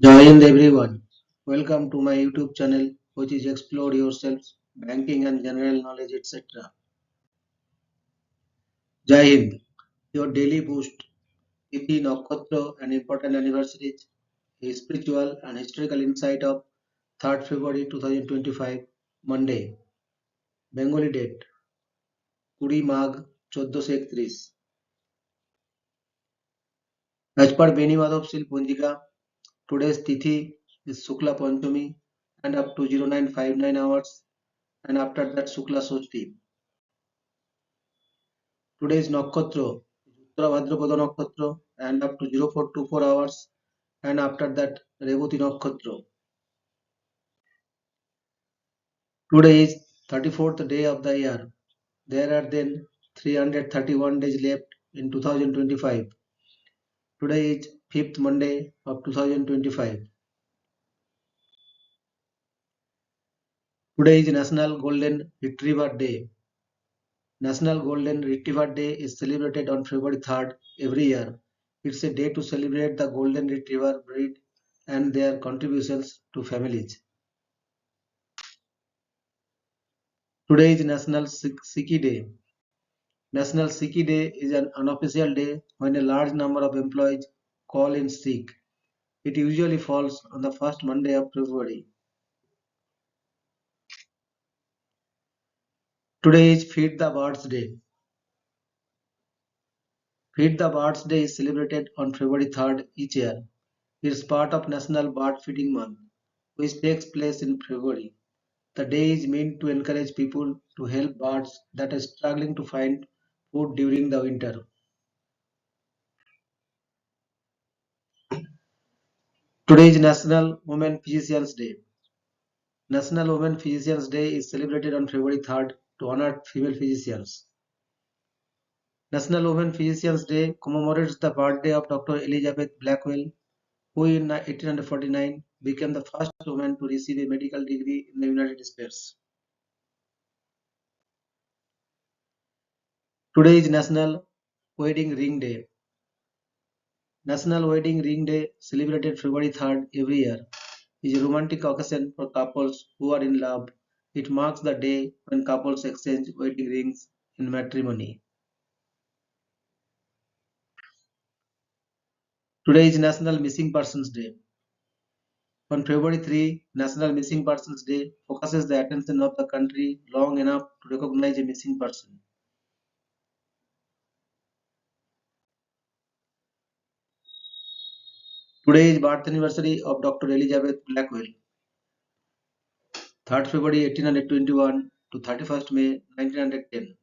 Jai Hind everyone. Welcome to my YouTube channel, which is Explore Yourself, Banking and General Knowledge, etc. Jai Hind, your daily boost, Tithi, Nakshatra, and important anniversaries, a spiritual and historical insight of 3rd February 2025, Monday, Bengali date, 20 Magh 1431. As per Beni Madhav Sil Punjika, today's Tithi is Shukla Panchami and up to 0959 hours, and after that Shukla Soshti. Today is Nakshatra, Uttara Bhadrapada Nakshatra, and up to 0424 hours, and after that Revati Nakshatra. Today is 34th day of the year. There are then 331 days left in 2025. Today is 5th Monday of 2025. Today is National Golden Retriever Day. National Golden Retriever Day is celebrated on February 3rd every year. It's a day to celebrate the Golden Retriever breed and their contributions to families. Today is National Sikhi Day. National Sikhi Day is an unofficial day when a large number of employees call in sick. It usually falls on the first Monday of February. Today is Feed the Birds Day. Feed the Birds Day is celebrated on February 3rd each year. It is part of National Bird Feeding Month, which takes place in February. The day is meant to encourage people to help birds that are struggling to find food during the winter. Today is National Women Physicians Day. National Women Physicians Day is celebrated on February 3rd to honor female physicians. National Women Physicians Day commemorates the birthday of Dr. Elizabeth Blackwell, who in 1849 became the first woman to receive a medical degree in the United States. Today is National Wedding Ring Day. National Wedding Ring Day, celebrated February 3rd every year, is a romantic occasion for couples who are in love. It marks the day when couples exchange wedding rings in matrimony. Today is National Missing Persons Day. On February 3, National Missing Persons Day focuses the attention of the country long enough to recognize a missing person. Today is birth anniversary of Dr. Elizabeth Blackwell, 3rd February 1821 to 31st May 1910.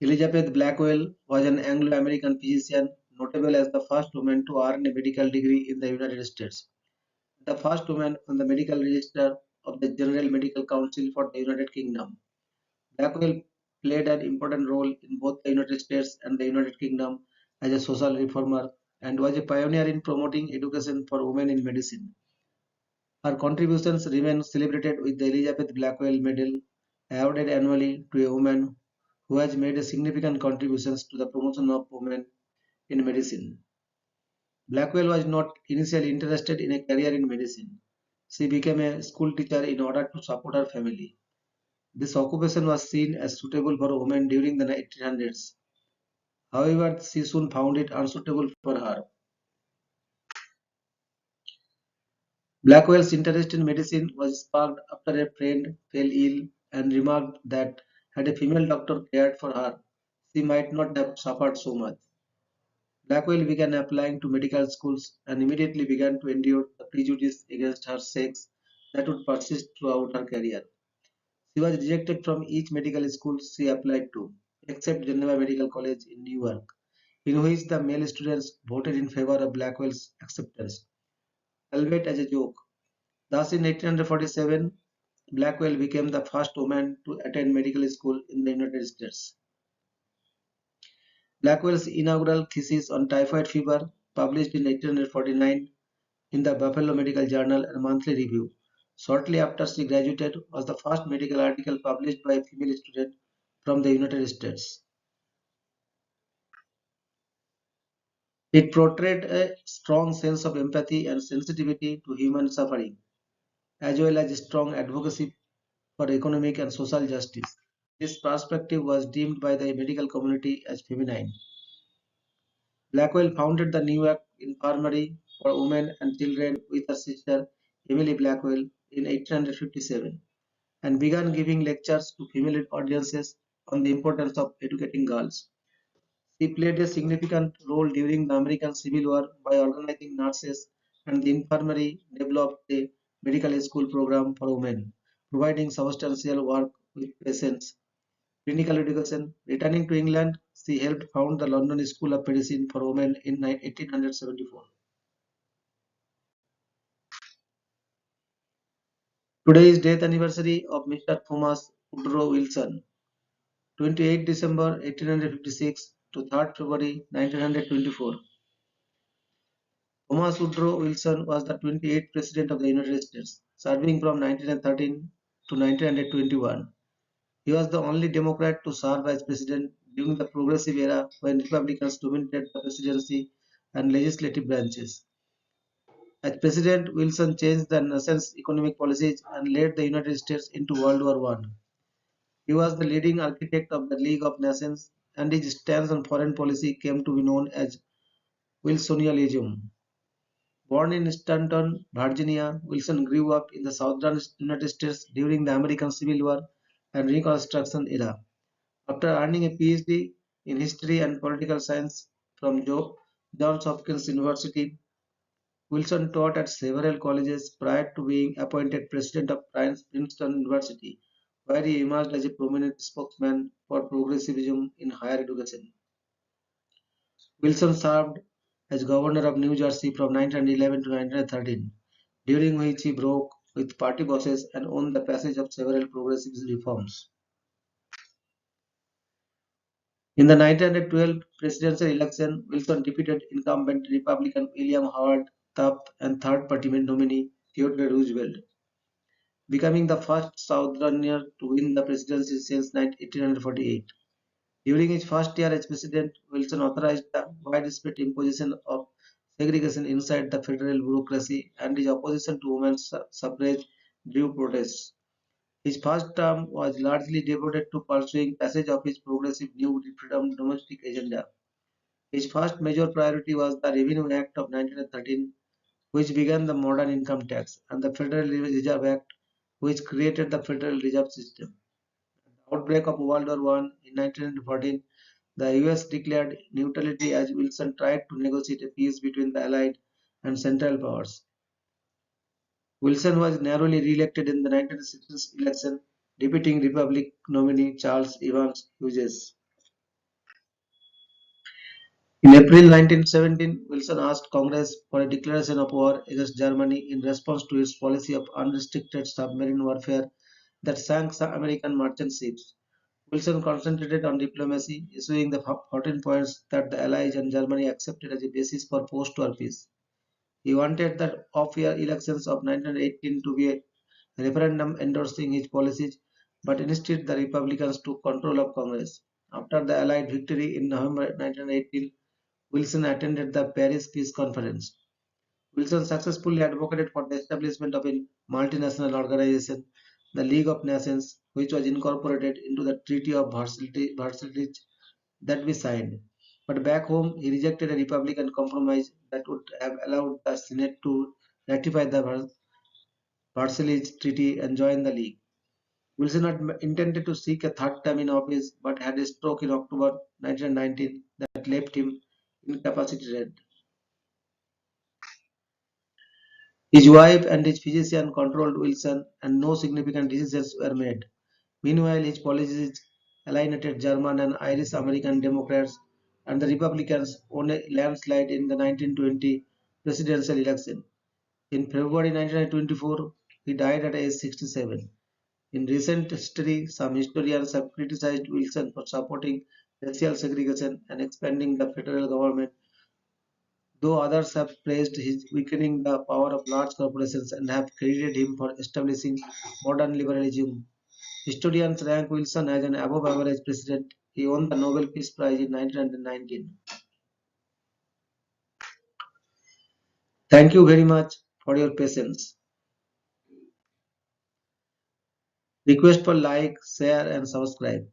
Elizabeth Blackwell was an Anglo-American physician notable as the first woman to earn a medical degree in the United States, the first woman on the medical register of the General Medical Council for the United Kingdom. Blackwell played an important role in both the United States and the United Kingdom as a social reformer and was a pioneer in promoting education for women in medicine. Her contributions remain celebrated with the Elizabeth Blackwell Medal, awarded annually to a woman who has made a significant contributions to the promotion of women in medicine. Blackwell was not initially interested in a career in medicine. She became a school teacher in order to support her family. This occupation was seen as suitable for women during the 1800s. However, she soon found it unsuitable for her. Blackwell's interest in medicine was sparked after a friend fell ill and remarked that had a female doctor cared for her, she might not have suffered so much. Blackwell began applying to medical schools and immediately began to endure the prejudice against her sex that would persist throughout her career. She was rejected from each medical school she applied to, except Geneva Medical College in New York, in which the male students voted in favor of Blackwell's acceptance, albeit as a joke. Thus, in 1847, Blackwell became the first woman to attend medical school in the United States. Blackwell's inaugural thesis on typhoid fever, published in 1849 in the Buffalo Medical Journal and Monthly Review, shortly after she graduated, was the first medical article published by a female student from the United States. It portrayed a strong sense of empathy and sensitivity to human suffering, as well as strong advocacy for economic and social justice. This perspective was deemed by the medical community as feminine. Blackwell founded the New York Infirmary for Women and Children with her sister Emily Blackwell in 1857 and began giving lectures to female audiences on the importance of educating girls. She played a significant role during the American Civil War by organizing nurses, and the infirmary developed a medical school program for women, providing substantial work with patients. Clinical education. Returning to England, she helped found the London School of Medicine for Women in 1874. Today is death anniversary of Mr. Thomas Woodrow Wilson, 28 December 1856 to 3rd February 1924. Thomas Woodrow Wilson was the 28th President of the United States, serving from 1913 to 1921. He was the only Democrat to serve as President during the Progressive era when Republicans dominated the presidency and legislative branches. As President, Wilson changed the nation's economic policies and led the United States into World War One. He was the leading architect of the League of Nations, and his stance on foreign policy came to be known as Wilsonianism. Born in Stanton, Virginia, Wilson grew up in the southern United States during the American Civil War and Reconstruction era. After earning a PhD in history and political science from Johns Hopkins University, Wilson taught at several colleges prior to being appointed president of Princeton University, where he emerged as a prominent spokesman for progressivism in higher education. Wilson served as governor of New Jersey from 1911 to 1913, during which he broke with party bosses and won the passage of several progressive reforms. In the 1912 presidential election, Wilson defeated incumbent Republican William Howard Taft and third-party nominee Theodore Roosevelt, becoming the first Southerner to win the presidency since 1848. During his first year as president, Wilson authorized the widespread imposition of segregation inside the federal bureaucracy, and his opposition to women's suffrage drew protests. His first term was largely devoted to pursuing passage of his progressive New Freedom domestic agenda. His first major priority was the Revenue Act of 1913, which began the modern income tax, and the Federal Reserve Act, which created the Federal Reserve System. At the outbreak of World War One in 1914, the US declared neutrality as Wilson tried to negotiate a peace between the Allied and Central powers. Wilson was narrowly re-elected in the 1960 election, defeating Republican nominee Charles Evans Hughes. In April 1917, Wilson asked Congress for a declaration of war against Germany in response to its policy of unrestricted submarine warfare that sank some American merchant ships. Wilson concentrated on diplomacy, issuing the 14 points that the Allies and Germany accepted as a basis for post-war peace. He wanted the off-year elections of 1918 to be a referendum endorsing his policies, but instead the Republicans took control of Congress. After the Allied victory in November 1918, Wilson attended the Paris Peace Conference. Wilson successfully advocated for the establishment of a multinational organization, the League of Nations, which was incorporated into the Treaty of Versailles that we signed. But back home, he rejected a Republican compromise that would have allowed the Senate to ratify the Versailles Treaty and join the League. Wilson had intended to seek a third term in office but had a stroke in October 1919 that left him incapacitated. His wife and his physician controlled Wilson, and no significant decisions were made. Meanwhile, his policies alienated German and Irish American Democrats, and the Republicans won a landslide in the 1920 presidential election. In February 1924, he died at age 67. In recent history, some historians have criticized Wilson for supporting racial segregation and expanding the federal government, though others have praised his weakening the power of large corporations and have credited him for establishing modern liberalism. Historians rank Wilson as an above average president. He won the Nobel Peace Prize in 1919. Thank you very much for your patience. Request for like, share and subscribe.